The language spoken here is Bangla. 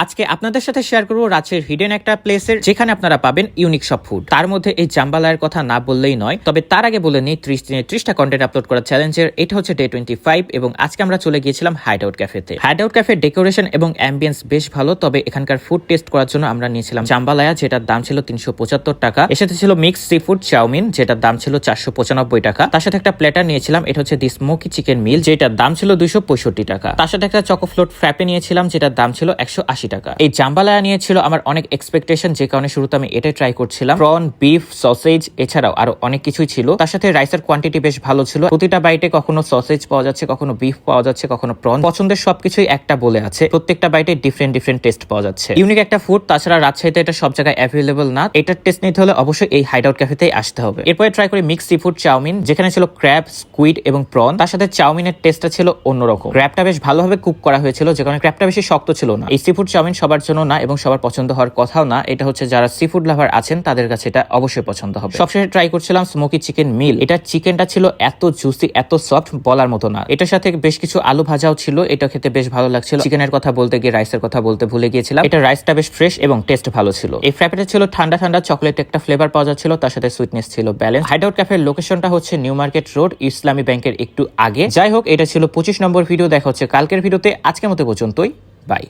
আজকে আপনাদের সাথে শেয়ার করবো রাজশাহীর হিডেন একটা প্লেসের যেখানে আপনারা পাবেন ইউনিক সব ফুড। তার মধ্যে এই জাম্বালায়ের কথা না বললেই নয়। তবে তার আগে বলে নিই 30 দিনে 30টা কন্টেন্ট আপলোড করা চ্যালেঞ্জের এটা হচ্ছে ডে 25 এবং আজকে আমরা চলে গিয়েছিলাম হাইড আউট ক্যাফেতে। হাইড আউট ক্যাফের ডেকোরেশন এবং অ্যাম্বিয়েন্স বেশ ভালো, তবে এখানকার ফুড টেস্ট করার জন্য আমরা নিয়েছিলাম জাম্বালায়া, যেটার দাম ছিল 375 টাকা। এর সাথে ছিল মিক্স সি ফুড চাউমিন, যেটার দাম ছিল 495 টাকা। তার সাথে একটা প্লেটার নিয়েছিলাম, এটা হচ্ছে দি স্মোকি চিকেন মিল, যেটার দাম ছিল 265 টাকা। তার সাথে একটা চকো ফ্লোট ফ্র্যাপে নিয়েছিলাম, যেটার দাম ছিল 180 টাকা। এই জাম্বালায়া নিয়েছিল আমার অনেক এক্সপেকটেশন, যে কারণে শুরুতে আমি এটাই ট্রাই করছিলাম। প্রন, বিফ, সসেজ এছাড়াও আরো অনেক কিছুই ছিল। তার সাথে রাইসের কোয়ান্টিটি বেশ ভালো ছিল। প্রতিটা বাইটে কখনো সসেজ পাওয়া যাচ্ছে, কখনো বিফ পাওয়া যাচ্ছে, কখনো প্রন। পছন্দের সবকিছুই একটা বলে আছে, প্রত্যেকটা বাইটে ডিফারেন্ট টেস্ট পাওয়া যাচ্ছে। ইউনিক একটা ফুড, তাছাড়া রাজশাহীতে এটা সব জায়গায় অ্যাভেলেবল না। এটার টেস্ট নিতে হলে অবশ্যই এই হাইড আউট ক্যাফেতেই আসতে হবে। এরপরে ট্রাই করি মিক্স সি ফুড চাউমিন, যেখানে ছিল ক্র্যাব, স্কুইড এবং প্রন। তার সাথে চাউমিনের টেস্টটা ছিল অন্যরকম। ক্র্যাবটা বেশ ভালোভাবে কুক করা হয়েছিল, যে কারণে ক্র্যাবটা বেশি শক্ত ছিল না। এই সি ফুড চাউমিন সবার জন্য না এবং সবার পছন্দ হওয়ার কথাও না। এটা হচ্ছে যারা সি ফুড লাভার আছেন তাদের কাছে এটা অবশ্যই পছন্দ হবে। সবশেষে ট্রাই করছিলাম স্মোকি চিকেন মিল। এটার চিকেনটা ছিল এত জুসি, এত সফট, বলার মতো না। এটার সাথে বেশ কিছু আলু ভাজাও ছিল, এটা খেতে বেশ ভালো লাগছিল। চিকেনের কথা বলতে গিয়ে রাইসের কথা বলতে ভুলে গিয়েছিলাম। এটা রাইসটা বেশ ফ্রেশ এবং টেস্ট ভালো ছিল। এই ফ্র্যাপেটে ছিল ঠান্ডা ঠান্ডা চকলেট একটা ফ্লেভার পাওয়া যাচ্ছিল, তার সাথে সুইটনেস ছিল ব্যালেন্স। হাইড আউট ক্যাফের লোকেশনটা হচ্ছে নিউ মার্কেট রোড, ইসলামী ব্যাংকের একটু আগে। যাই হোক, এটা ছিল 25 নম্বর ভিডিও। দেখা হচ্ছে কালকের ভিডিওতে। আজকের মতো পর্যন্তই, বাই।